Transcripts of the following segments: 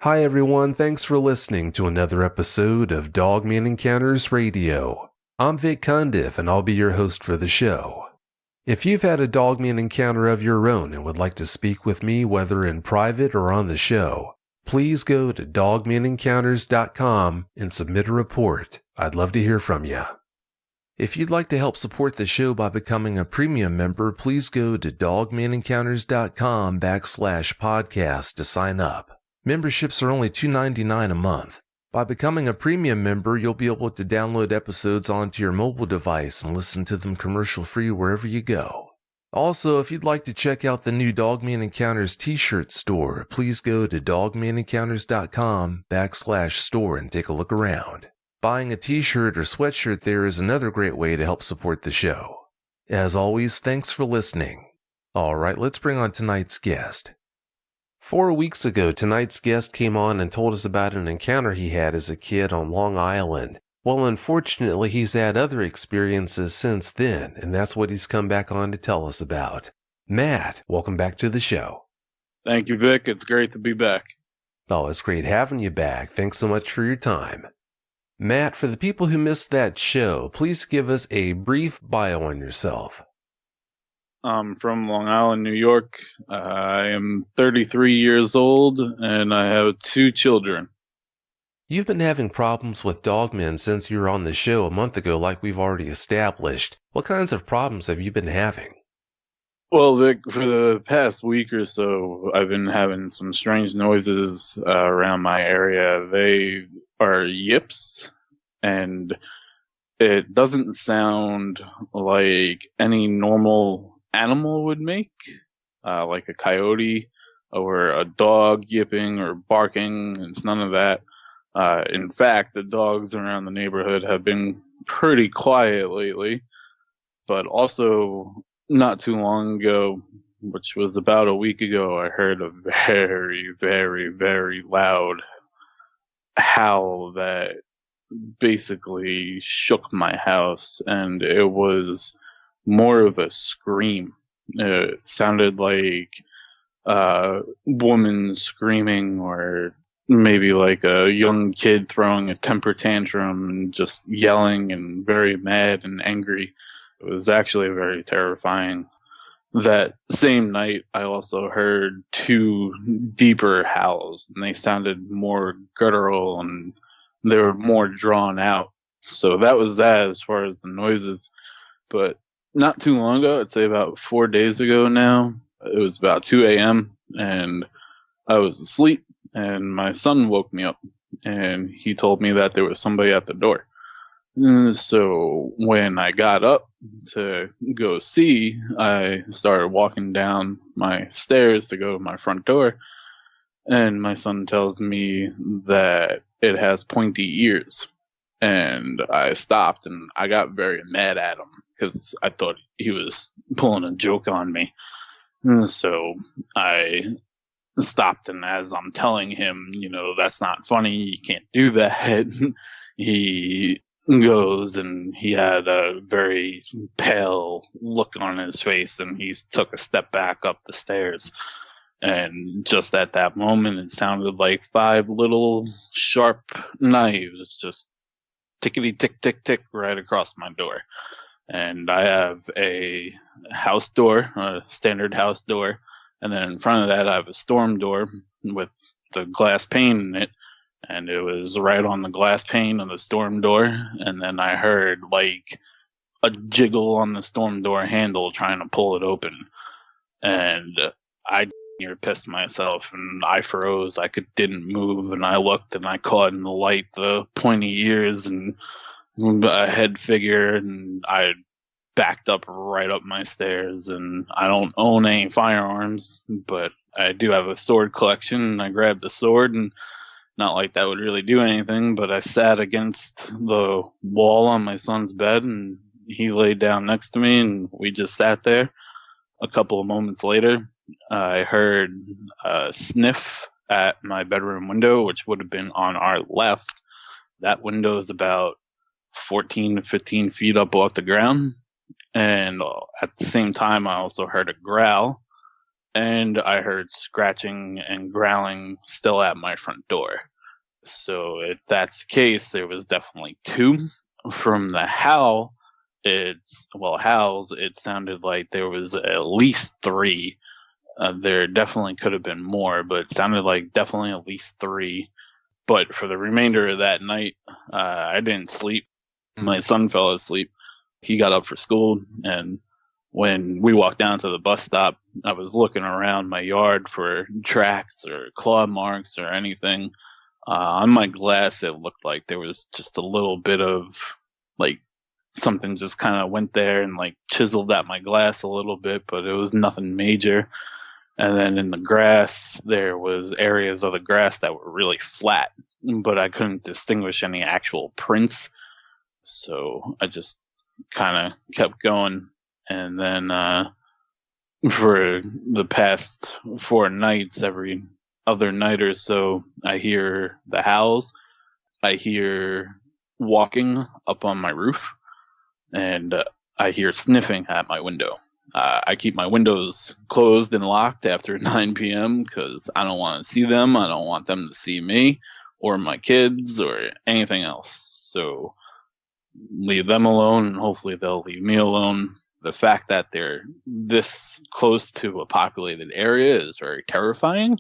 Hi everyone, thanks for listening to another episode of Dogman Encounters Radio. I'm Vic Cundiff and I'll be your host for the show. If you've had a Dogman encounter of your own and would like to speak with me whether in private or on the show, please go to dogmanencounters.com and submit a report. I'd love to hear from you. If you'd like to help support the show by becoming a premium member, please go to dogmanencounters.com/podcast to sign up. Memberships are only $2.99 a month. By becoming a premium member, you'll be able to download episodes onto your mobile device and listen to them commercial-free wherever you go. Also, if you'd like to check out the new Dogman Encounters t-shirt store, please go to dogmanencounters.com/store and take a look around. Buying a t-shirt or sweatshirt there is another great way to help support the show. As always, thanks for listening. Alright, let's bring on tonight's guest. 4 weeks ago, tonight's guest came on and told us about an encounter he had as a kid on Long Island. Well, unfortunately, he's had other experiences since then, and that's what he's come back on to tell us about. Matt, welcome back to the show. Thank you, Vic. It's great to be back. Oh, it's great having you back. Thanks so much for your time. Matt, for the people who missed that show, please give us a brief bio on yourself. I'm from Long Island, New York. I am 33 years old, and I have 2 children. You've been having problems with dogmen since you were on the show a month ago, like we've already established. What kinds of problems have you been having? Well, Vic, for the past week or so, I've been having some strange noises around my area. They are yips, and it doesn't sound like any normal animal would make, like a coyote or a dog yipping or barking. It's none of that. In fact, the dogs around the neighborhood have been pretty quiet lately, but also not too long ago, which was about a week ago, I heard a very, very, very loud howl that basically shook my house, and it was more of a scream. It sounded like a woman screaming, or maybe like a young kid throwing a temper tantrum and just yelling and very mad and angry. It was actually very terrifying. That same night, I also heard 2 deeper howls, and they sounded more guttural and they were more drawn out. So that was that as far as the noises. But not too long ago, I'd say about 4 days ago now, it was about 2 a.m. and I was asleep, and my son woke me up, and he told me that there was somebody at the door. So when I got up to go see, I started walking down my stairs to go to my front door, and my son tells me that it has pointy ears. And I stopped, and I got very mad at him because I thought he was pulling a joke on me. So I stopped, and as I'm telling him, that's not funny, you can't do that, he goes, and he had a very pale look on his face, and he took a step back up the stairs. And just at that moment, it sounded like 5 little sharp knives just tickety tick tick tick right across my door. And I have a house door, a standard house door, and then in front of that I have a storm door with the glass pane in it, and it was right on the glass pane of the storm door. And then I heard like a jiggle on the storm door handle trying to pull it open, and I pissed myself, and I froze. I didn't move, and I looked, and I caught in the light the pointy ears and a head figure, and I backed up right up my stairs. And I don't own any firearms, but I do have a sword collection, and I grabbed the sword, and not like that would really do anything, but I sat against the wall on my son's bed, and he laid down next to me, and we just sat there. A couple of moments later, I heard a sniff at my bedroom window, which would have been on our left. That window is about 14 to 15 feet up off the ground. And at the same time, I also heard a growl. and I heard scratching and growling still at my front door. So if that's the case, there was definitely two. From the howls, it sounded like there was at least three. There definitely could have been more, but it sounded like definitely at least three. But for the remainder of that night, I didn't sleep. My son fell asleep. He got up for school, and when we walked down to the bus stop, I was looking around my yard for tracks or claw marks or anything. On my glass, it looked like there was just a little bit of, like, something just kind of went there and, like, chiseled at my glass a little bit, but it was nothing major. And then in the grass, there was areas of the grass that were really flat, but I couldn't distinguish any actual prints. So I just kind of kept going. And then for the past 4 nights, every other night or so, I hear the howls. I hear walking up on my roof, and I hear sniffing at my window. I keep my windows closed and locked after 9 p.m. because I don't want to see them. I don't want them to see me or my kids or anything else. So leave them alone, and hopefully they'll leave me alone. The fact that they're this close to a populated area is very terrifying.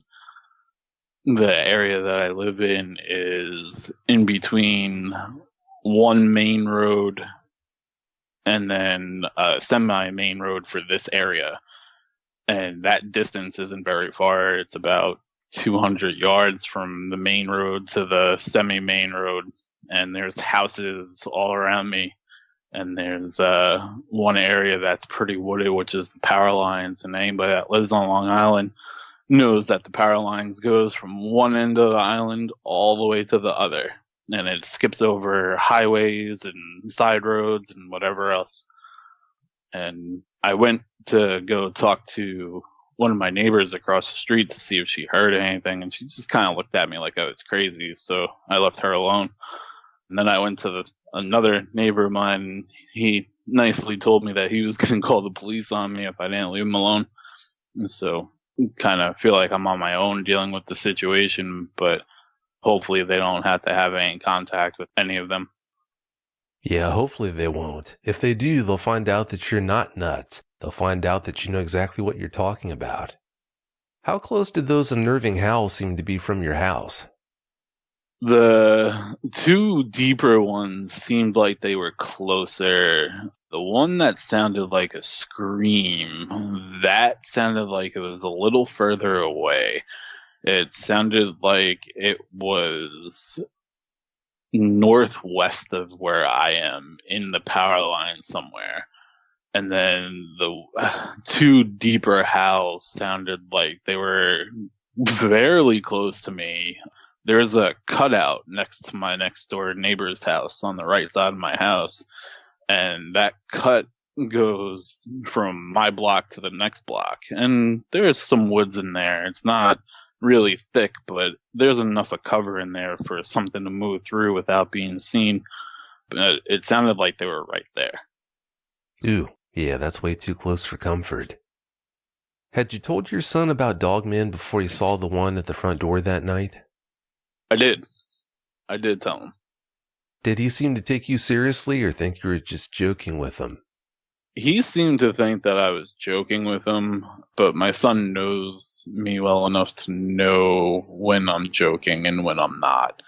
The area that I live in is in between one main road and then a semi-main road for this area. And that distance isn't very far. It's about 200 yards from the main road to the semi-main road. And there's houses all around me. And there's one area that's pretty wooded, which is the power lines. And anybody that lives on Long Island knows that the power lines goes from one end of the island all the way to the other. And it skips over highways and side roads and whatever else. And I went to go talk to one of my neighbors across the street to see if she heard anything. And she just kind of looked at me like I was crazy. So I left her alone. And then I went to another neighbor of mine. And he nicely told me that he was going to call the police on me if I didn't leave him alone. And so kind of feel like I'm on my own dealing with the situation, but hopefully they don't have to have any contact with any of them. Yeah, hopefully they won't. If they do, they'll find out that you're not nuts. They'll find out that you know exactly what you're talking about. How close did those unnerving howls seem to be from your house? The two deeper ones seemed like they were closer. The one that sounded like a scream, that sounded like it was a little further away. It sounded like it was northwest of where I am in the power line somewhere. And then the two deeper howls sounded like they were fairly close to me. There's a cutout next to my next door neighbor's house on the right side of my house. And that cut goes from my block to the next block. And there's some woods in there. It's not really thick, but there's enough of cover in there for something to move through without being seen. But it sounded like they were right there. Ooh, yeah, that's way too close for comfort. Had you told your son about Dogman before you saw the one at the front door that night? I did tell him. Did he seem to take you seriously or think you were just joking with him? He seemed to think that I was joking with him, but my son knows me well enough to know when I'm joking and when I'm not.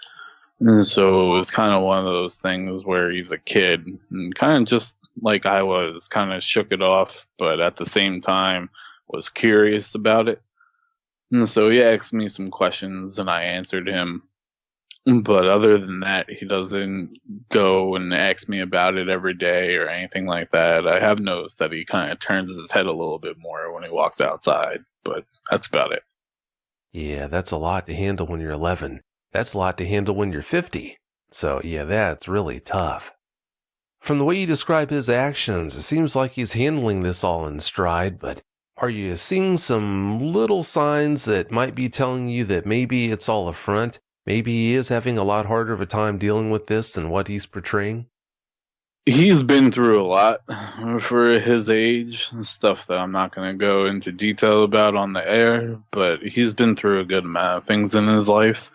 And so it was kind of one of those things where he's a kid and kind of just like I was, kind of shook it off, but at the same time was curious about it. And so he asked me some questions and I answered him. But other than that, he doesn't go and ask me about it every day or anything like that. I have noticed that he kind of turns his head a little bit more when he walks outside, but that's about it. Yeah, that's a lot to handle when you're 11. That's a lot to handle when you're 50. So yeah, that's really tough. From the way you describe his actions, it seems like he's handling this all in stride, but are you seeing some little signs that might be telling you that maybe it's all a front? Maybe he is having a lot harder of a time dealing with this than what he's portraying? He's been through a lot for his age, stuff that I'm not going to go into detail about on the air, but he's been through a good amount of things in his life,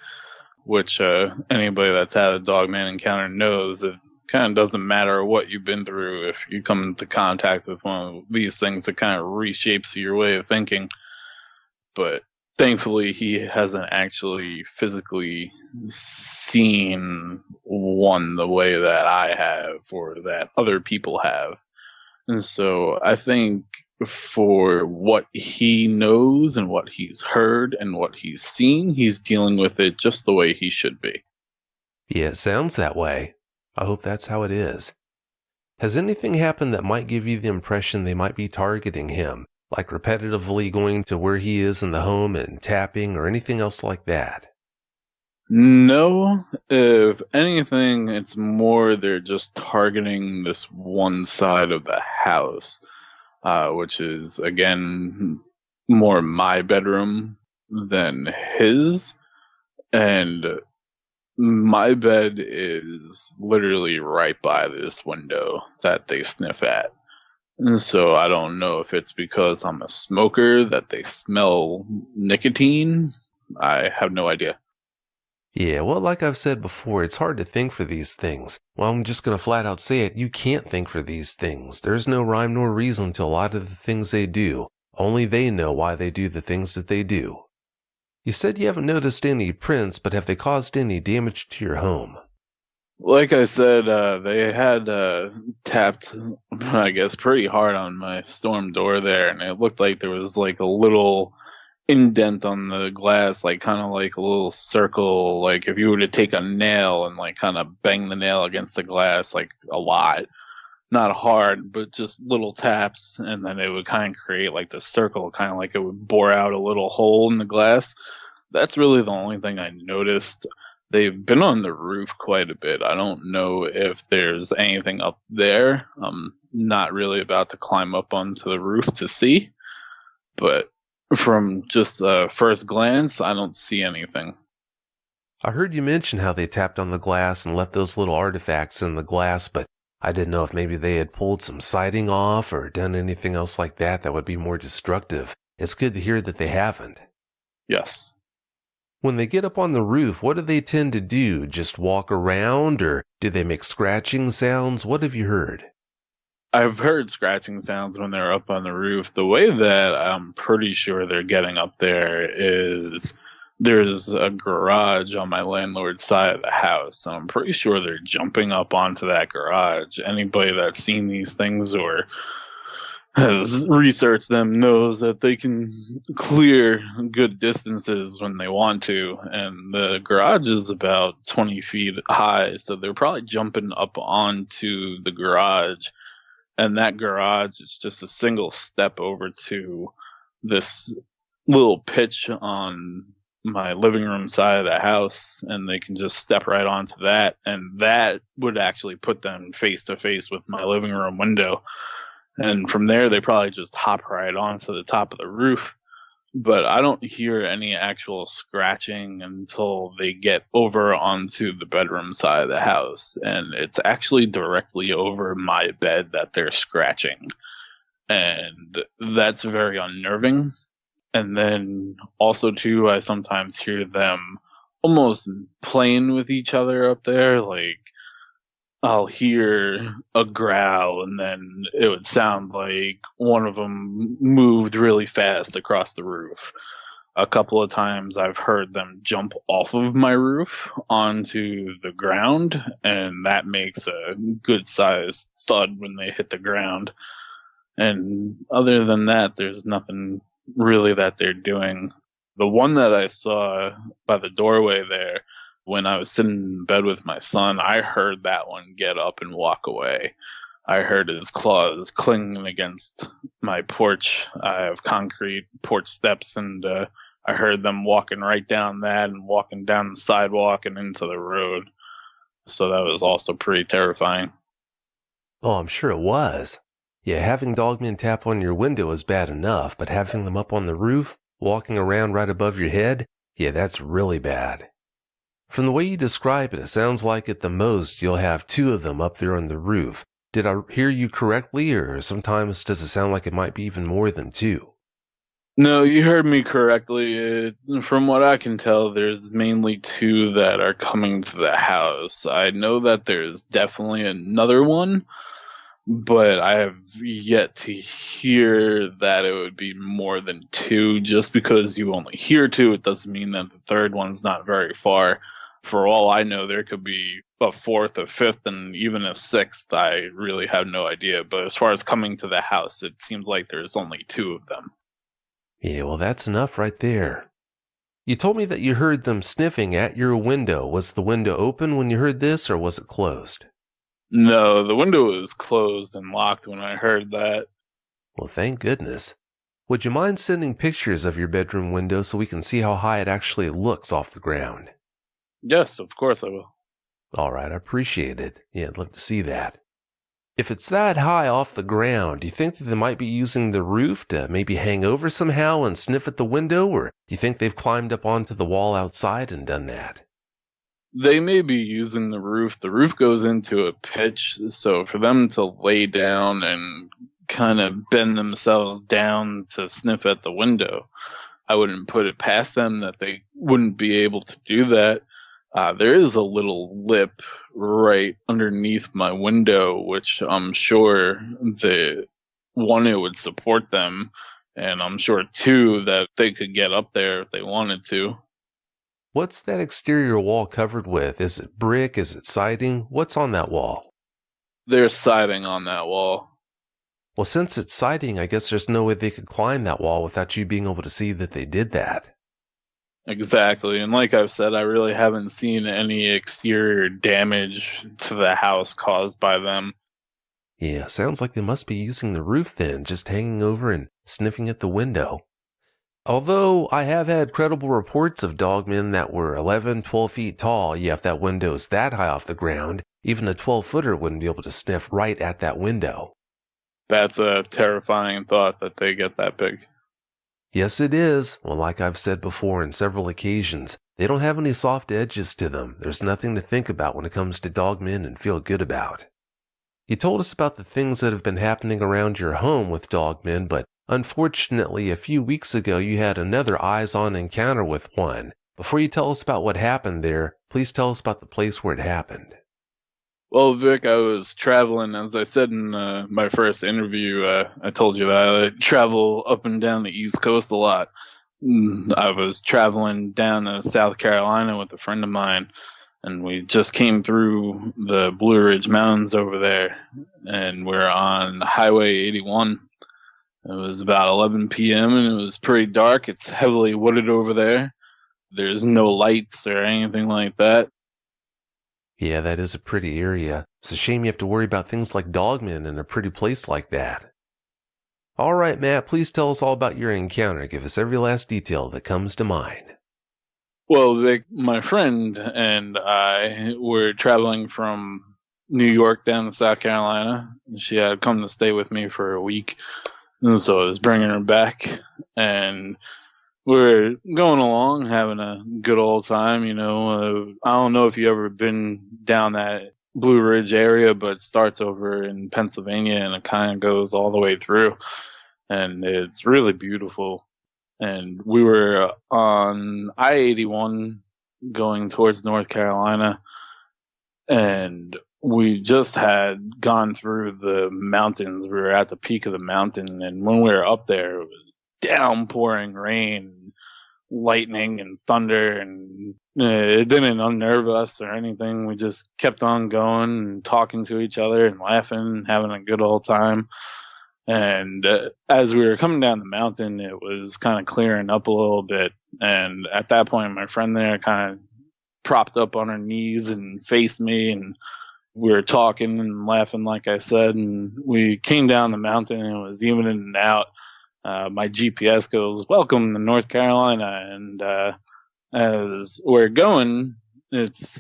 which anybody that's had a Dogman encounter knows it kind of doesn't matter what you've been through. If you come into contact with one of these things, it kind of reshapes your way of thinking. But thankfully, he hasn't actually physically seen one the way that I have or that other people have. And so I think for what he knows and what he's heard and what he's seen, he's dealing with it just the way he should be. Yeah, it sounds that way. I hope that's how it is. Has anything happened that might give you the impression they might be targeting him, like repetitively going to where he is in the home and tapping or anything else like that? No, if anything, it's more they're just targeting this one side of the house, which is, again, more my bedroom than his. And my bed is literally right by this window that they sniff at. And so I don't know if it's because I'm a smoker that they smell nicotine. I have no idea. Yeah, well, like I've said before, it's hard to think for these things. Well, I'm just going to flat out say it. You can't think for these things. There's no rhyme nor reason to a lot of the things they do. Only they know why they do the things that they do. You said you haven't noticed any prints, but have they caused any damage to your home? Like I said, they had tapped, I guess, pretty hard on my storm door there, and it looked like there was like a little indent on the glass, like kind of like a little circle, like if you were to take a nail and like kind of bang the nail against the glass, like a lot. Not hard, but just little taps, and then it would kind of create like the circle, kind of like it would bore out a little hole in the glass. That's really the only thing I noticed. They've been on the roof quite a bit. I don't know if there's anything up there. I'm not really about to climb up onto the roof to see, but from just a first glance, I don't see anything. I heard you mention how they tapped on the glass and left those little artifacts in the glass, but I didn't know if maybe they had pulled some siding off or done anything else like that that would be more destructive. It's good to hear that they haven't. Yes. When they get up on the roof, what do they tend to do? Just walk around, or do they make scratching sounds? What have you heard? I've heard scratching sounds when they're up on the roof. The way that I'm pretty sure they're getting up there is there's a garage on my landlord's side of the house. So I'm pretty sure they're jumping up onto that garage. Anybody that's seen these things or has researched them knows that they can clear good distances when they want to. And the garage is about 20 feet high. So they're probably jumping up onto the garage. And that garage is just a single step over to this little pitch on my living room side of the house, and they can just step right onto that. And that would actually put them face to face with my living room window. And from there, they probably just hop right onto the top of the roof. But I don't hear any actual scratching until they get over onto the bedroom side of the house. And it's actually directly over my bed that they're scratching. And that's very unnerving. And then also, too, I sometimes hear them almost playing with each other up there. Like, I'll hear a growl, and then it would sound like one of them moved really fast across the roof. A couple of times I've heard them jump off of my roof onto the ground, and that makes a good-sized thud when they hit the ground. And other than that, there's nothing really that they're doing. The one that I saw by the doorway there, when I was sitting in bed with my son, I heard that one get up and walk away. I heard his claws clinging against my porch. I have concrete porch steps, and I heard them walking right down that and walking down the sidewalk and into the road. So that was also pretty terrifying. Oh, I'm sure it was. Yeah, having Dogman tap on your window is bad enough, but having them up on the roof, walking around right above your head, yeah, that's really bad. From the way you describe it, it sounds like at the most you'll have two of them up there on the roof, Did I hear you correctly, or sometimes does it sound like it might be even more than 2? No, you heard me correctly. From what I can tell, there's mainly 2 that are coming to the house. I know that there's definitely another one, but I have yet to hear that it would be more than 2. Just because you only hear 2, it doesn't mean that the third one's not very far. For all I know, there could be a 4th, a 5th, and even a 6th. I really have no idea. But as far as coming to the house, it seems like there's only 2 of them. Yeah, well, that's enough right there. You told me that you heard them sniffing at your window. Was the window open when you heard this, or was it closed? No, the window was closed and locked when I heard that. Well, thank goodness. Would you mind sending pictures of your bedroom window so we can see how high it actually looks off the ground? Yes, of course I will. All right, I appreciate it. Yeah, I'd love to see that. If it's that high off the ground, do you think that they might be using the roof to maybe hang over somehow and sniff at the window, or do you think they've climbed up onto the wall outside and done that? They may be using the roof. The roof goes into a pitch, so for them to lay down and kind of bend themselves down to sniff at the window, I wouldn't put it past them that they wouldn't be able to do that. There is a little lip right underneath my window, which I'm sure it would support them, and I'm sure 2 that they could get up there if they wanted to. What's that exterior wall covered with? Is it brick? Is it siding? What's on that wall? There's siding on that wall. Well, since it's siding, I guess there's no way they could climb that wall without you being able to see that they did that. Exactly, and like I've said, I really haven't seen any exterior damage to the house caused by them. Yeah, sounds like they must be using the roof then, just hanging over and sniffing at the window. Although I have had credible reports of dogmen that were 11, 12 feet tall, yeah, if that window's that high off the ground, even a 12-footer wouldn't be able to sniff right at that window. That's a terrifying thought that they get that big. Yes, it is. Well, like I've said before on several occasions, they don't have any soft edges to them. There's nothing to think about when it comes to dogmen and feel good about. You told us about the things that have been happening around your home with dogmen, but unfortunately, a few weeks ago you had another eyes-on encounter with one. Before you tell us about what happened there, please tell us about the place where it happened. Well, Vic, I was traveling, as I said in my first interview, I told you that I travel up and down the East Coast a lot. I was traveling down to South Carolina with a friend of mine, and we just came through the Blue Ridge Mountains over there, and we're on Highway 81. It was about 11 p.m., and it was pretty dark. It's heavily wooded over there. There's no lights or anything like that. Yeah, that is a pretty area. It's a shame you have to worry about things like dogmen in a pretty place like that. All right, Matt, please tell us all about your encounter. Give us every last detail that comes to mind. Well, Vic, my friend and I were traveling from New York down to South Carolina. She had come to stay with me for a week, and so I was bringing her back, and we're going along, having a good old time, I don't know if you ever been down that Blue Ridge area, but it starts over in Pennsylvania and it kind of goes all the way through. And it's really beautiful. And we were on I-81 going towards North Carolina. And we just had gone through the mountains. We were at the peak of the mountain. And when we were up there, it was downpouring rain, lightning, and thunder, and it didn't unnerve us or anything. We just kept on going and talking to each other and laughing and having a good old time. And as we were coming down the mountain, it was kind of clearing up a little bit. And at that point, my friend there kind of propped up on her knees and faced me, and we were talking and laughing, like I said. And we came down the mountain, and it was evening out. My GPS goes, "Welcome to North Carolina." And as we're going, it's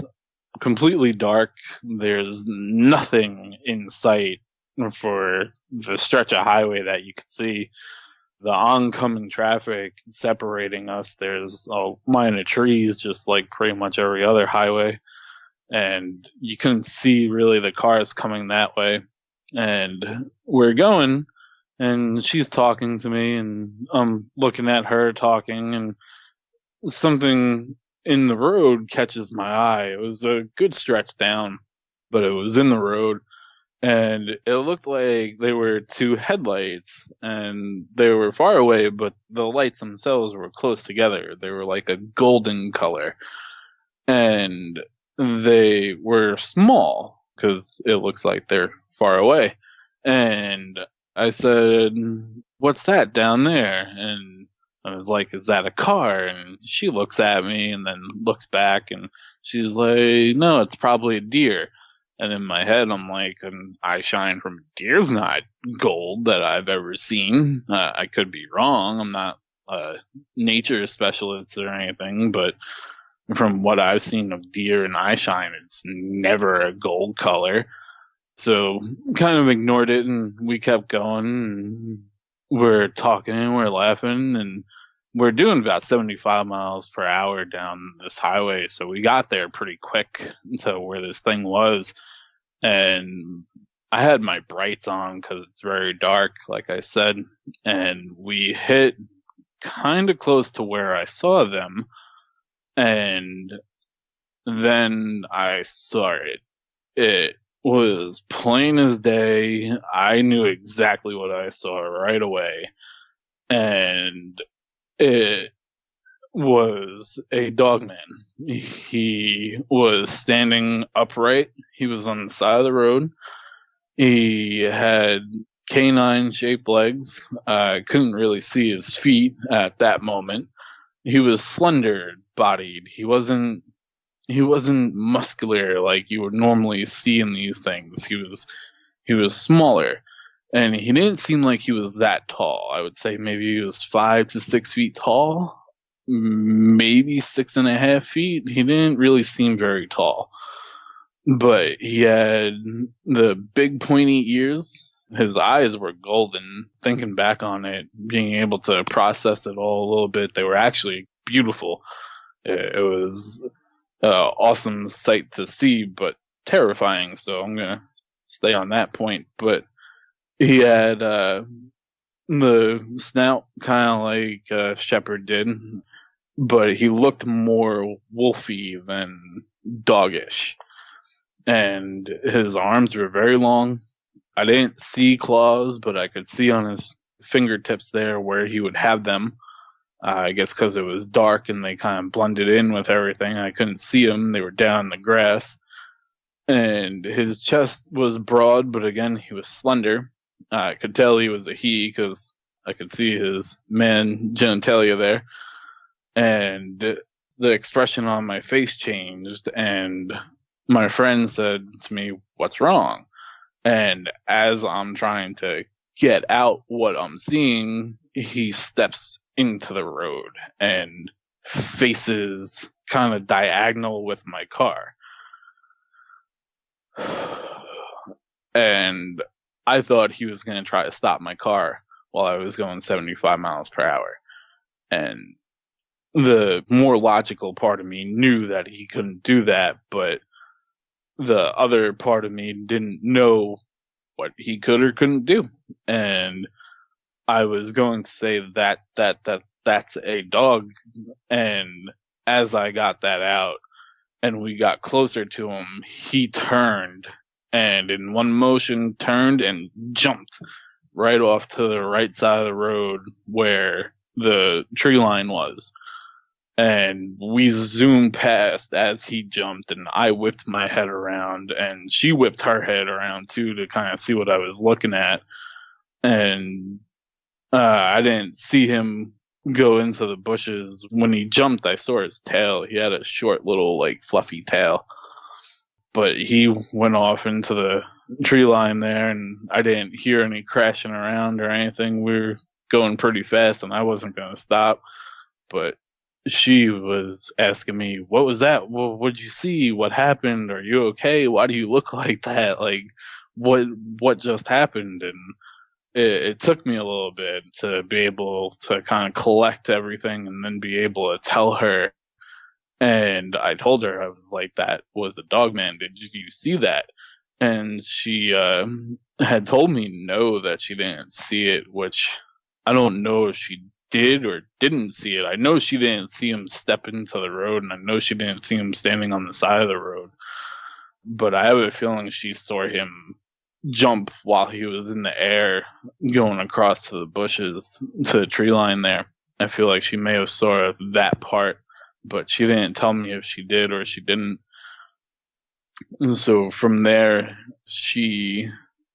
completely dark. There's nothing in sight for the stretch of highway that you could see. The oncoming traffic separating us, there's a line of trees just like pretty much every other highway. And you couldn't see really the cars coming that way. And we're going, and she's talking to me, and I'm looking at her talking, and something in the road catches my eye. It was a good stretch down, but it was in the road, and it looked like they were two headlights, and they were far away, but the lights themselves were close together. They were like a golden color, and they were small because it looks like they're far away. And I said, "What's that down there?" And I was like, "Is that a car?" And she looks at me and then looks back, and she's like, "No, it's probably a deer." And in my head, I'm like, "An eye shine from a deer's not gold that I've ever seen." I could be wrong. I'm not a nature specialist or anything, but from what I've seen of deer and eye shine, it's never a gold color. So kind of ignored it, and we kept going, and we're talking and we're laughing, and we're doing about 75 miles per hour down this highway. So we got there pretty quick to where this thing was. And I had my brights on because it's very dark, like I said. And we hit kind of close to where I saw them. And then I saw it. It was plain as day. I knew exactly what I saw right away. And it was a dogman. He was standing upright. He was on the side of the road. He had canine-shaped legs. I couldn't really see his feet at that moment. He was slender-bodied. He wasn't muscular like you would normally see in these things. He was smaller, and he didn't seem like he was that tall. I would say maybe he was 5 to 6 feet tall, maybe 6.5 feet. He didn't really seem very tall, but he had the big pointy ears. His eyes were golden. Thinking back on it, being able to process it all a little bit, they were actually beautiful. It was awesome sight to see, but terrifying. So I'm gonna stay on that point. But he had the snout kind of like Shepherd did, but he looked more wolfy than doggish. And his arms were very long. I didn't see claws, but I could see on his fingertips there where he would have them. I guess because it was dark and they kind of blended in with everything. I couldn't see them. They were down in the grass. And his chest was broad, but again, he was slender. I could tell he was a he because I could see his man genitalia there. And the expression on my face changed. And my friend said to me, "What's wrong?" And as I'm trying to get out what I'm seeing, he steps into the road and faces kind of diagonal with my car. And I thought he was going to try to stop my car while I was going 75 miles per hour. And the more logical part of me knew that he couldn't do that, but the other part of me didn't know what he could or couldn't do. And I was going to say that's a dog. And as I got that out and we got closer to him, he turned and in one motion turned and jumped right off to the right side of the road where the tree line was. And we zoomed past as he jumped, and I whipped my head around, and she whipped her head around too to kind of see what I was looking at. And I didn't see him go into the bushes. When he jumped, I saw his tail. He had a short little, like, fluffy tail. But he went off into the tree line there, and I didn't hear any crashing around or anything. We were going pretty fast, and I wasn't going to stop. But she was asking me, "What was that? What did you see? What happened? Are you okay? Why do you look like that? Like, what just happened?" And it took me a little bit to be able to kind of collect everything and then be able to tell her. And I told her, I was like, "That was the Dogman. Did you see that?" And she had told me no, that she didn't see it, which I don't know if she did or didn't see it. I know she didn't see him step into the road, and I know she didn't see him standing on the side of the road. But I have a feeling she saw him jump while he was in the air going across to the bushes, to the tree line there. I feel like she may have saw that part, but she didn't tell me if she did or she didn't. And so from there, she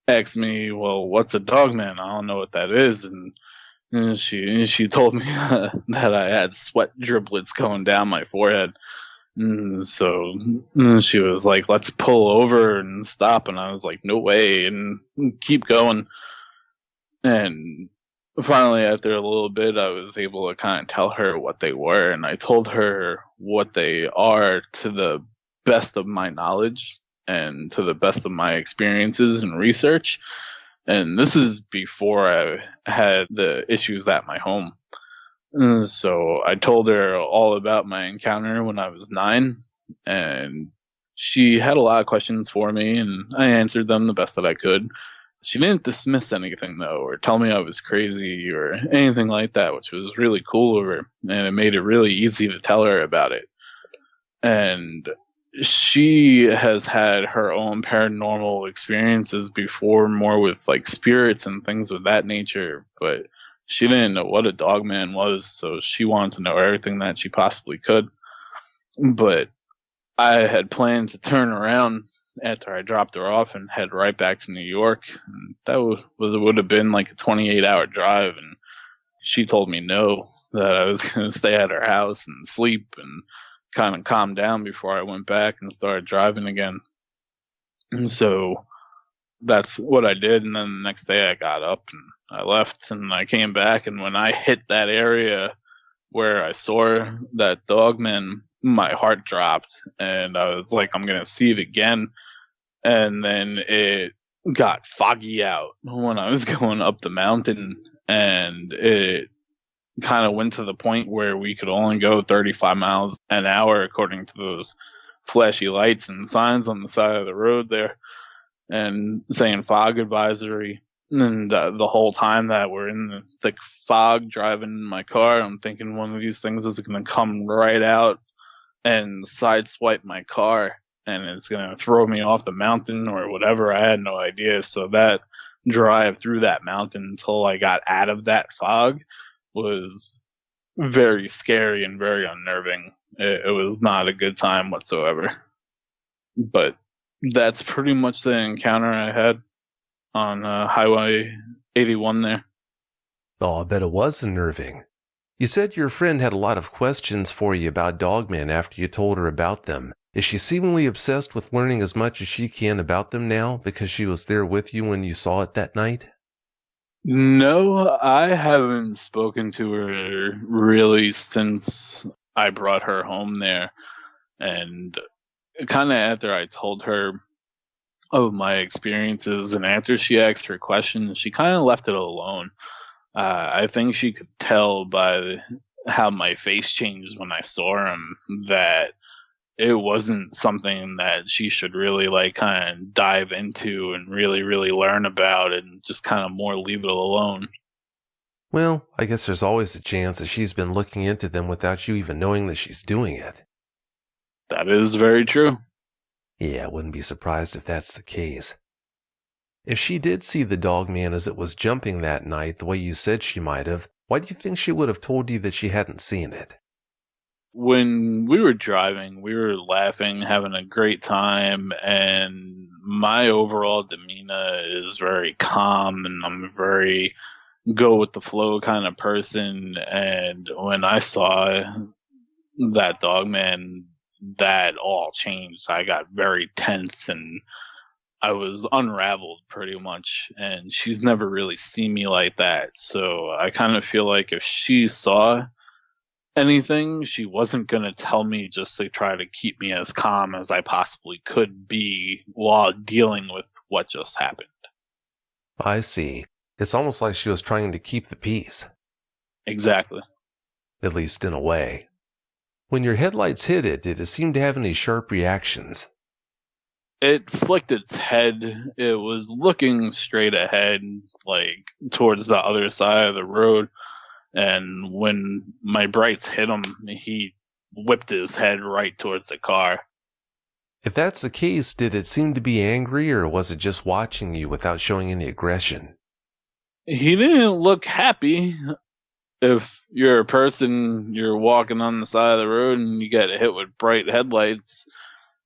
asked me, well, what's a dogman? I don't know what that is. And she told me that I had sweat driblets going down my forehead. And so she was like, let's pull over and stop. And I was like, no way, and keep going. And finally, after a little bit, I was able to kind of tell her what they were. And I told her what they are to the best of my knowledge and to the best of my experiences and research. And this is before I had the issues at my home. So I told her all about my encounter when I was 9, and she had a lot of questions for me, and I answered them the best that I could. She didn't dismiss anything, though, or tell me I was crazy or anything like that, which was really cool of her, and it made it really easy to tell her about it. And she has had her own paranormal experiences before, more with like spirits and things of that nature, but she didn't know what a dogman was, so she wanted to know everything that she possibly could. But I had planned to turn around after I dropped her off and head right back to New York. And that would have been like a 28-hour drive, and she told me no, that I was going to stay at her house and sleep and kind of calm down before I went back and started driving again. And so that's what I did. And then the next day I got up and I left, and I came back, and when I hit that area where I saw that dogman, my heart dropped, and I was like, I'm going to see it again. And then it got foggy out when I was going up the mountain, and it kind of went to the point where we could only go 35 miles an hour according to those flashy lights and signs on the side of the road there, and saying fog advisory. And the whole time that we're in the thick fog driving in my car, I'm thinking one of these things is going to come right out and sideswipe my car, and it's going to throw me off the mountain or whatever. I had no idea. So that drive through that mountain until I got out of that fog was very scary and very unnerving. It was not a good time whatsoever. But that's pretty much the encounter I had on Highway 81 there. Oh, I bet it was unnerving. You said your friend had a lot of questions for you about dogmen after you told her about them. Is she seemingly obsessed with learning as much as she can about them now because she was there with you when you saw it that night? No, I haven't spoken to her really since I brought her home there. And kind of after I told her of my experiences, and after she asked her questions, she kind of left it alone. I think she could tell by how my face changed when I saw him that it wasn't something that she should really like kind of dive into and really, really learn about, and just kind of more leave it alone. Well, I guess there's always a chance that she's been looking into them without you even knowing that she's doing it. That is very true. Yeah, I wouldn't be surprised if that's the case. If she did see the dogman as it was jumping that night the way you said she might have, why do you think she would have told you that she hadn't seen it? When we were driving, we were laughing, having a great time, and my overall demeanor is very calm, and I'm a very go with the flow kind of person. And when I saw that dogman, that all changed. I got very tense and I was unraveled pretty much, and she's never really seen me like that. So I kind of feel like if she saw anything, she wasn't going to tell me just to try to keep me as calm as I possibly could be while dealing with what just happened. I see. It's almost like she was trying to keep the peace. Exactly. At least in a way. When your headlights hit it, did it seem to have any sharp reactions? It flicked its head. It was looking straight ahead, like towards the other side of the road. And when my brights hit him, he whipped his head right towards the car. If that's the case, did it seem to be angry, or was it just watching you without showing any aggression? He didn't look happy. If you're a person, you're walking on the side of the road and you get hit with bright headlights,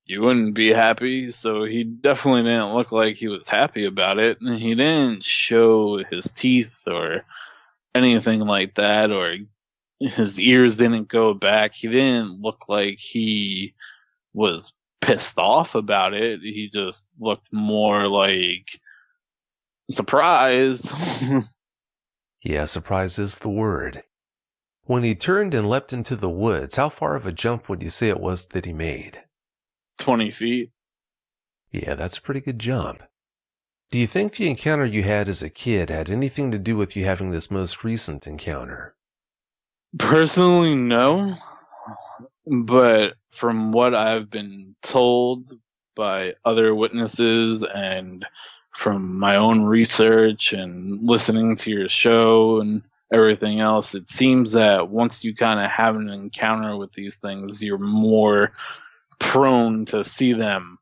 you wouldn't be happy. So he definitely didn't look like he was happy about it. And he didn't show his teeth or anything like that, or his ears didn't go back. He didn't look like he was pissed off about it. He just looked more like surprised. Yeah, surprise is the word. When he turned and leapt into the woods, how far of a jump would you say it was that he made? 20 feet. Yeah, that's a pretty good jump. Do you think the encounter you had as a kid had anything to do with you having this most recent encounter? Personally, no. But from what I've been told by other witnesses and from my own research and listening to your show and everything else, it seems that once you kind of have an encounter with these things, you're more prone to see them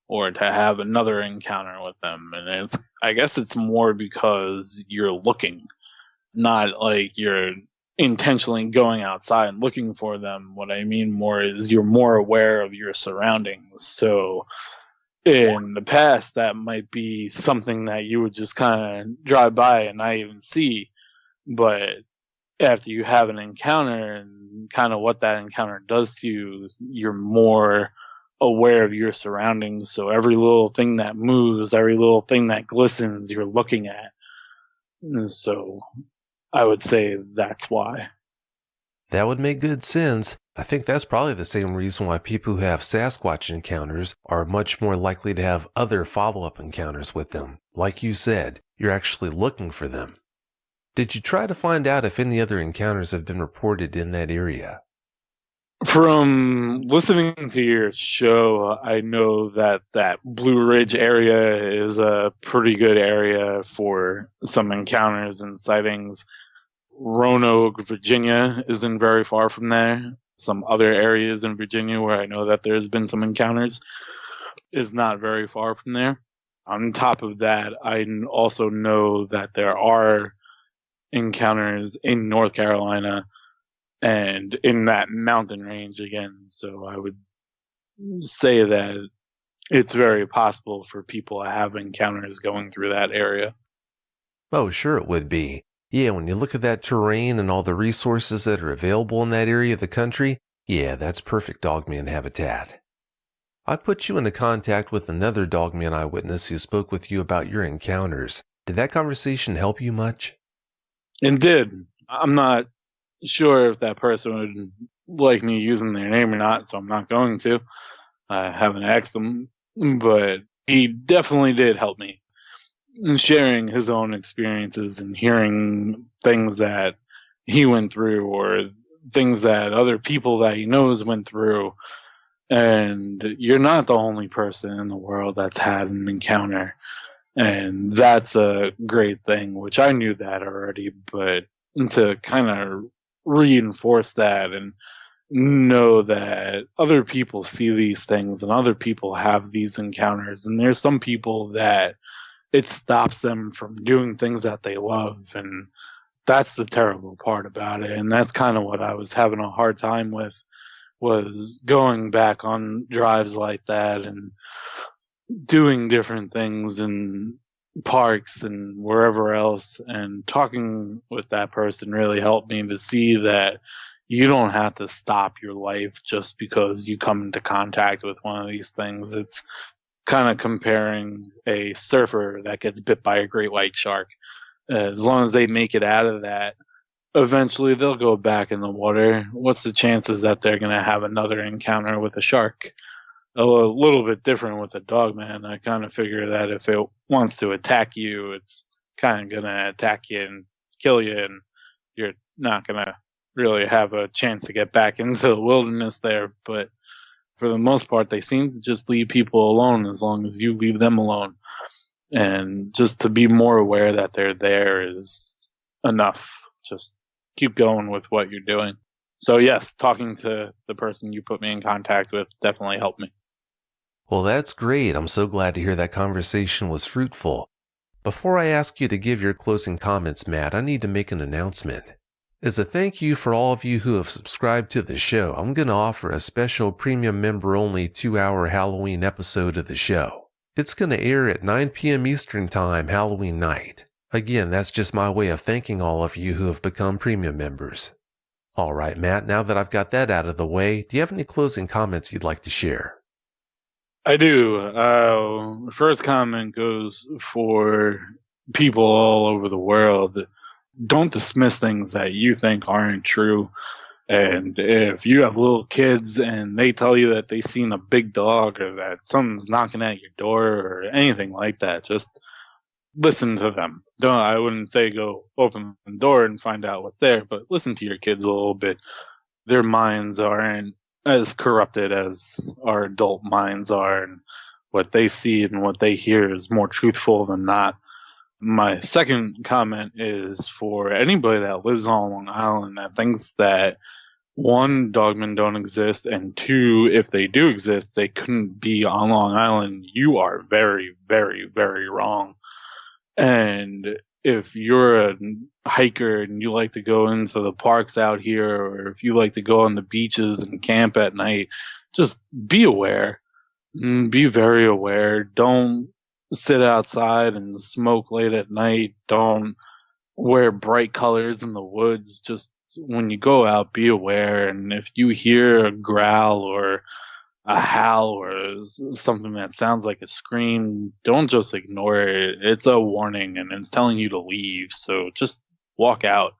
or to have another encounter with them. And I guess it's more because you're looking, not like you're intentionally going outside and looking for them. What I mean more is you're more aware of your surroundings. So in the past, that might be something that you would just kind of drive by and not even see. But after you have an encounter and kind of what that encounter does to you, you're more aware of your surroundings. So every little thing that moves, every little thing that glistens, you're looking at. And so I would say that's why. That would make good sense. I think that's probably the same reason why people who have Sasquatch encounters are much more likely to have other follow-up encounters with them. Like you said, you're actually looking for them. Did you try to find out if any other encounters have been reported in that area? From listening to your show, I know that Blue Ridge area is a pretty good area for some encounters and sightings. Roanoke, Virginia isn't very far from there. Some other areas in Virginia where I know that there's been some encounters is not very far from there. On top of that, I also know that there are encounters in North Carolina and in that mountain range again. So I would say that it's very possible for people to have encounters going through that area. Oh, sure it would be. Yeah, when you look at that terrain and all the resources that are available in that area of the country, yeah, that's perfect Dogman habitat. I put you into contact with another Dogman eyewitness who spoke with you about your encounters. Did that conversation help you much? It did. I'm not sure if that person would like me using their name or not, so I'm not going to. I haven't asked them, but he definitely did help me in sharing his own experiences and hearing things that he went through or things that other people that he knows went through. And you're not the only person in the world that's had an encounter. And that's a great thing, which I knew that already, but to kind of reinforce that and know that other people see these things and other people have these encounters. And there's some people that it stops them from doing things that they love. And that's the terrible part about it. And that's kind of what I was having a hard time with, was going back on drives like that and doing different things in parks and wherever else. And talking with that person really helped me to see that you don't have to stop your life just because you come into contact with one of these things. It's kind of comparing a surfer that gets bit by a great white shark. As long as they make it out of that, eventually they'll go back in the water. What's the chances that they're going to have another encounter with a shark? A little bit different with a dogman. I kind of figure that if it wants to attack you, it's kind of going to attack you and kill you, and you're not going to really have a chance to get back into the wilderness there. But for the most part, they seem to just leave people alone as long as you leave them alone. And just to be more aware that they're there is enough. Just keep going with what you're doing. So yes, talking to the person you put me in contact with definitely helped me. Well, that's great. I'm so glad to hear that conversation was fruitful. Before I ask you to give your closing comments, Matt, I need to make an announcement. As a thank you for all of you who have subscribed to the show, I'm going to offer a special premium member-only 2-hour Halloween episode of the show. It's going to air at 9 p.m. Eastern Time Halloween night. Again, that's just my way of thanking all of you who have become premium members. All right, Matt, now that I've got that out of the way, do you have any closing comments you'd like to share? I do. The first comment goes for people all over the world. Don't dismiss things that you think aren't true. And if you have little kids and they tell you that they seen a big dog or that something's knocking at your door or anything like that, just listen to them. I wouldn't say go open the door and find out what's there, but listen to your kids a little bit. Their minds aren't as corrupted as our adult minds are, and what they see and what they hear is more truthful than not. My second comment is for anybody that lives on Long Island that thinks that, one, dogmen don't exist, and two, if they do exist, they couldn't be on Long Island. You are very, very, very wrong. And if you're a hiker and you like to go into the parks out here, or if you like to go on the beaches and camp at night, just be aware. Be very aware. Don't sit outside and smoke late at night. Don't wear bright colors in the woods. Just when you go out, be aware. And if you hear a growl or a howl or something that sounds like a scream, don't just ignore it. It's a warning and it's telling you to leave. So just walk out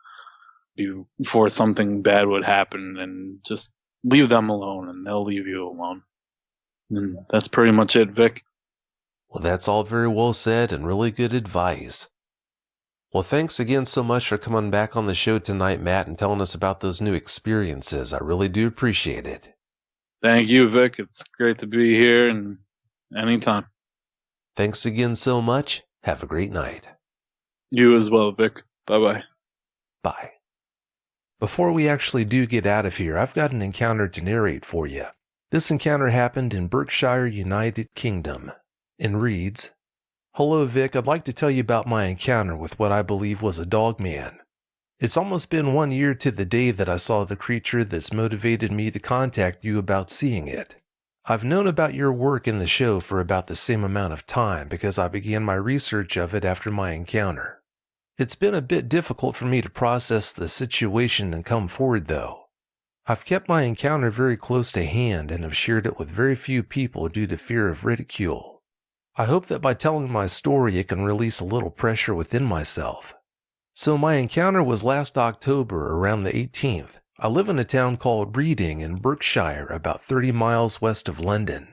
before something bad would happen, and just leave them alone and they'll leave you alone. And that's pretty much it, Vic. Well, that's all very well said and really good advice. Well, thanks again so much for coming back on the show tonight, Matt, and telling us about those new experiences. I really do appreciate it. Thank you, Vic. It's great to be here, and anytime. Thanks again so much. Have a great night. You as well, Vic. Bye-bye. Bye. Before we actually do get out of here, I've got an encounter to narrate for you. This encounter happened in Berkshire, United Kingdom, and reads, "Hello, Vic. I'd like to tell you about my encounter with what I believe was a dogman. It's almost been 1 year to the day that I saw the creature that's motivated me to contact you about seeing it. I've known about your work in the show for about the same amount of time because I began my research of it after my encounter. It's been a bit difficult for me to process the situation and come forward, though. I've kept my encounter very close to hand and have shared it with very few people due to fear of ridicule. I hope that by telling my story it can release a little pressure within myself. So my encounter was last October, around the 18th. I live in a town called Reading in Berkshire, about 30 miles west of London.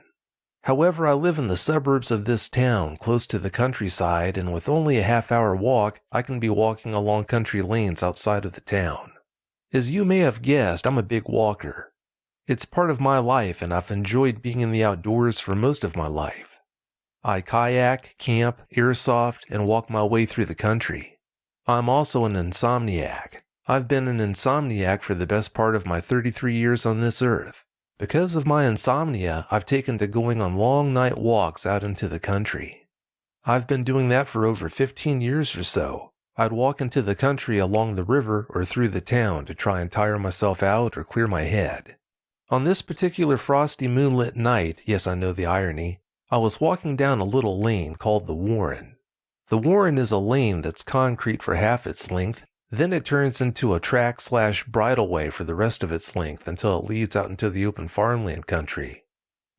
However, I live in the suburbs of this town, close to the countryside, and with only a half-hour walk, I can be walking along country lanes outside of the town. As you may have guessed, I'm a big walker. It's part of my life, and I've enjoyed being in the outdoors for most of my life. I kayak, camp, airsoft, and walk my way through the country. I'm also an insomniac. I've been an insomniac for the best part of my 33 years on this earth. Because of my insomnia, I've taken to going on long night walks out into the country. I've been doing that for over 15 years or so. I'd walk into the country along the river or through the town to try and tire myself out or clear my head. On this particular frosty moonlit night, yes, I know the irony, I was walking down a little lane called the Warren. The Warren is a lane that's concrete for half its length, then it turns into a track/bridleway for the rest of its length until it leads out into the open farmland country.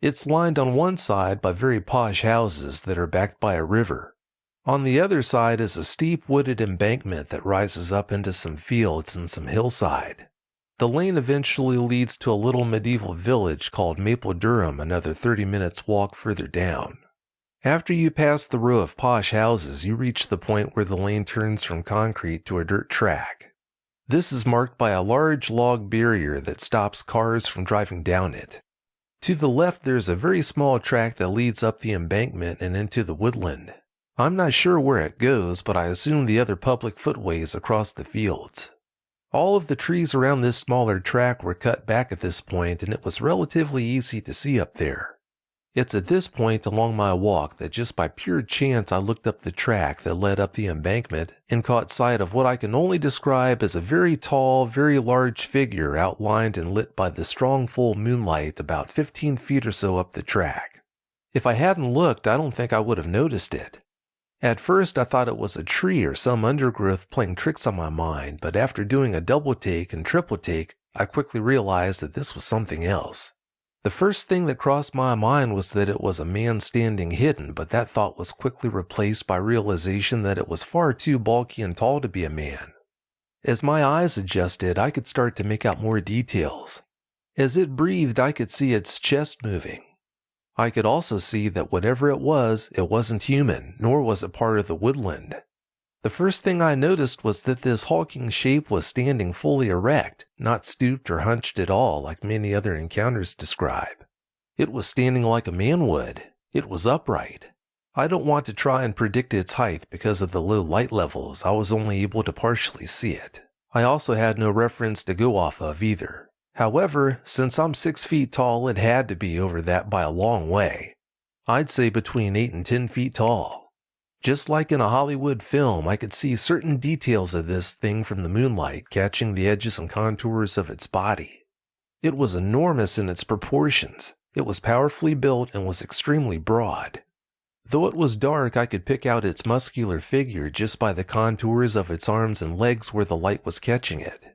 It's lined on one side by very posh houses that are backed by a river. On the other side is a steep wooded embankment that rises up into some fields and some hillside. The lane eventually leads to a little medieval village called Maple Durham, another 30 minutes walk further down. After you pass the row of posh houses, you reach the point where the lane turns from concrete to a dirt track. This is marked by a large log barrier that stops cars from driving down it. To the left, there's a very small track that leads up the embankment and into the woodland. I'm not sure where it goes, but I assume the other public footways across the fields. All of the trees around this smaller track were cut back at this point, and it was relatively easy to see up there. It's at this point along my walk that just by pure chance I looked up the track that led up the embankment and caught sight of what I can only describe as a very tall, very large figure outlined and lit by the strong full moonlight about 15 feet or so up the track. If I hadn't looked, I don't think I would have noticed it. At first I thought it was a tree or some undergrowth playing tricks on my mind, but after doing a double take and triple take, I quickly realized that this was something else. The first thing that crossed my mind was that it was a man standing hidden, but that thought was quickly replaced by realization that it was far too bulky and tall to be a man. As my eyes adjusted, I could start to make out more details. As it breathed, I could see its chest moving. I could also see that whatever it wasn't human, nor was it part of the woodland. The first thing I noticed was that this hulking shape was standing fully erect, not stooped or hunched at all like many other encounters describe. It was standing like a man would. It was upright. I don't want to try and predict its height because of the low light levels. I was only able to partially see it. I also had no reference to go off of either. However, since I'm 6 feet tall, it had to be over that by a long way. I'd say between 8 and 10 feet tall. Just like in a Hollywood film, I could see certain details of this thing from the moonlight, catching the edges and contours of its body. It was enormous in its proportions. It was powerfully built and was extremely broad. Though it was dark, I could pick out its muscular figure just by the contours of its arms and legs where the light was catching it.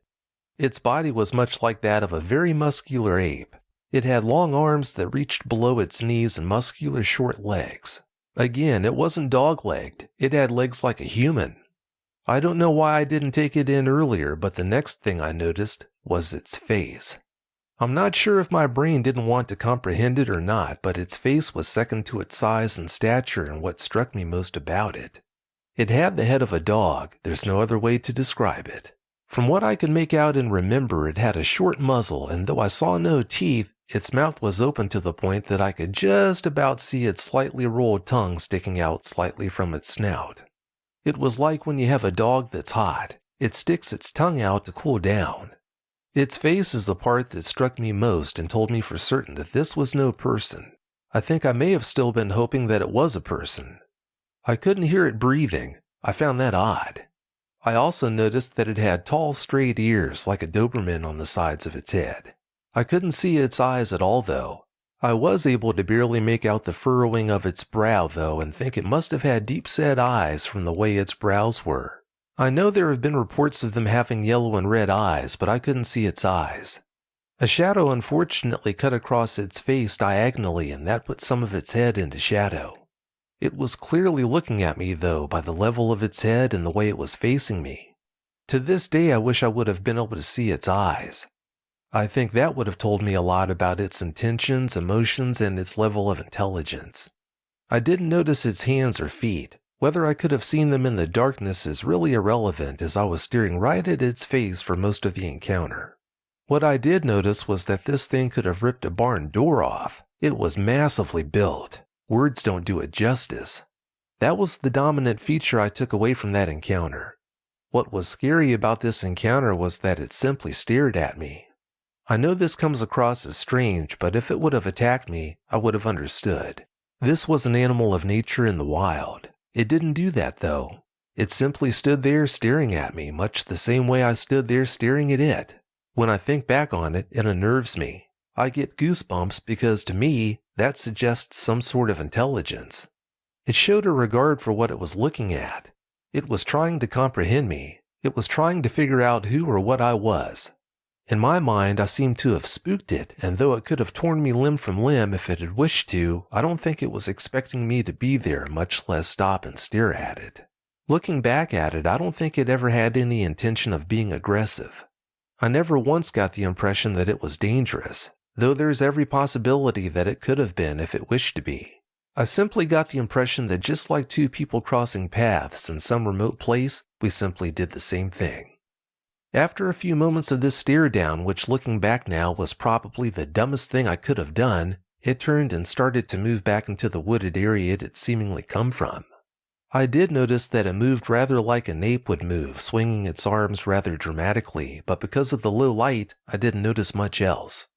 Its body was much like that of a very muscular ape. It had long arms that reached below its knees and muscular short legs. Again, it wasn't dog-legged. It had legs like a human. I don't know why I didn't take it in earlier, but the next thing I noticed was its face. I'm not sure if my brain didn't want to comprehend it or not, but its face was second to its size and stature, and what struck me most about it. It had the head of a dog. There's no other way to describe it. From what I could make out and remember, it had a short muzzle, and though I saw no teeth, its mouth was open to the point that I could just about see its slightly rolled tongue sticking out slightly from its snout. It was like when you have a dog that's hot. It sticks its tongue out to cool down. Its face is the part that struck me most and told me for certain that this was no person. I think I may have still been hoping that it was a person. I couldn't hear it breathing. I found that odd. I also noticed that it had tall, straight ears like a Doberman on the sides of its head. I couldn't see its eyes at all, though. I was able to barely make out the furrowing of its brow, though, and think it must have had deep-set eyes from the way its brows were. I know there have been reports of them having yellow and red eyes, but I couldn't see its eyes. A shadow unfortunately cut across its face diagonally, and that put some of its head into shadow. It was clearly looking at me, though, by the level of its head and the way it was facing me. To this day, I wish I would have been able to see its eyes. I think that would have told me a lot about its intentions, emotions, and its level of intelligence. I didn't notice its hands or feet. Whether I could have seen them in the darkness is really irrelevant, as I was staring right at its face for most of the encounter. What I did notice was that this thing could have ripped a barn door off. It was massively built. Words don't do it justice. That was the dominant feature I took away from that encounter. What was scary about this encounter was that it simply stared at me. I know this comes across as strange, but if it would have attacked me, I would have understood. This was an animal of nature in the wild. It didn't do that, though. It simply stood there staring at me, much the same way I stood there staring at it. When I think back on it, it unnerves me. I get goosebumps because, to me, that suggests some sort of intelligence. It showed a regard for what it was looking at. It was trying to comprehend me. It was trying to figure out who or what I was. In my mind, I seemed to have spooked it, and though it could have torn me limb from limb if it had wished to, I don't think it was expecting me to be there, much less stop and stare at it. Looking back at it, I don't think it ever had any intention of being aggressive. I never once got the impression that it was dangerous, though there's every possibility that it could have been if it wished to be. I simply got the impression that just like two people crossing paths in some remote place, we simply did the same thing. After a few moments of this stare down, which looking back now was probably the dumbest thing I could have done, it turned and started to move back into the wooded area it had seemingly come from. I did notice that it moved rather like an ape would move, swinging its arms rather dramatically, but because of the low light, I didn't notice much else.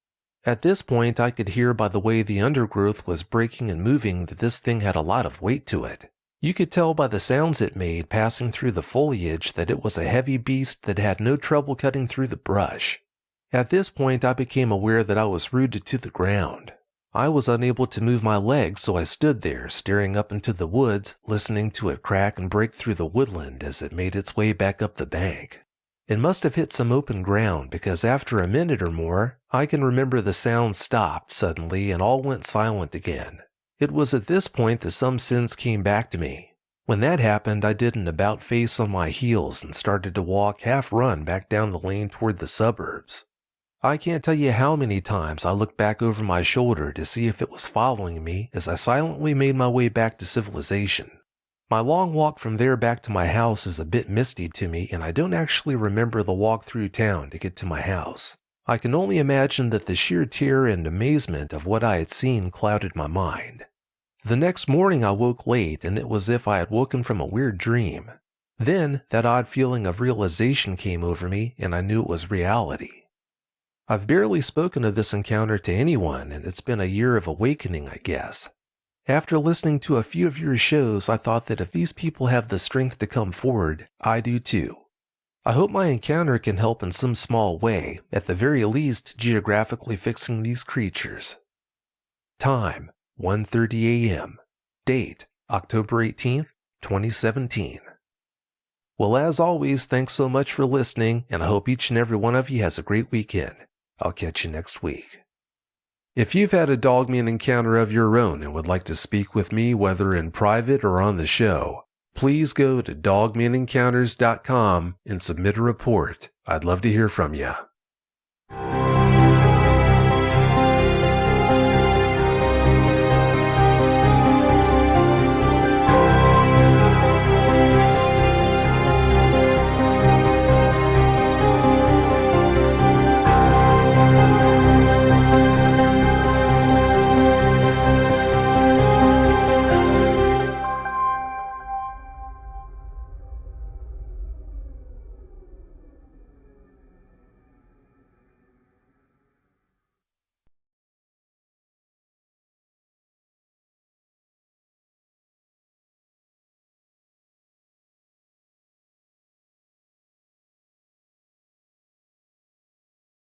At this point, I could hear by the way the undergrowth was breaking and moving that this thing had a lot of weight to it. You could tell by the sounds it made passing through the foliage that it was a heavy beast that had no trouble cutting through the brush. At this point, I became aware that I was rooted to the ground. I was unable to move my legs, so I stood there, staring up into the woods, listening to it crack and break through the woodland as it made its way back up the bank. It must have hit some open ground, because after a minute or more, I can remember the sound stopped suddenly and all went silent again. It was at this point that some sense came back to me. When that happened, I did an about-face on my heels and started to walk half-run back down the lane toward the suburbs. I can't tell you how many times I looked back over my shoulder to see if it was following me as I silently made my way back to civilization. My long walk from there back to my house is a bit misty to me, and I don't actually remember the walk through town to get to my house. I can only imagine that the sheer terror and amazement of what I had seen clouded my mind. The next morning I woke late, and it was as if I had woken from a weird dream. Then that odd feeling of realization came over me, and I knew it was reality. I've barely spoken of this encounter to anyone, and it's been a year of awakening, I guess. After listening to a few of your shows, I thought that if these people have the strength to come forward, I do too. I hope my encounter can help in some small way, at the very least geographically fixing these creatures. Time, 1:30 a.m. Date, October 18th, 2017. Well, as always, thanks so much for listening, and I hope each and every one of you has a great weekend. I'll catch you next week. If you've had a Dogman encounter of your own and would like to speak with me, whether in private or on the show, please go to dogmanencounters.com and submit a report. I'd love to hear from you.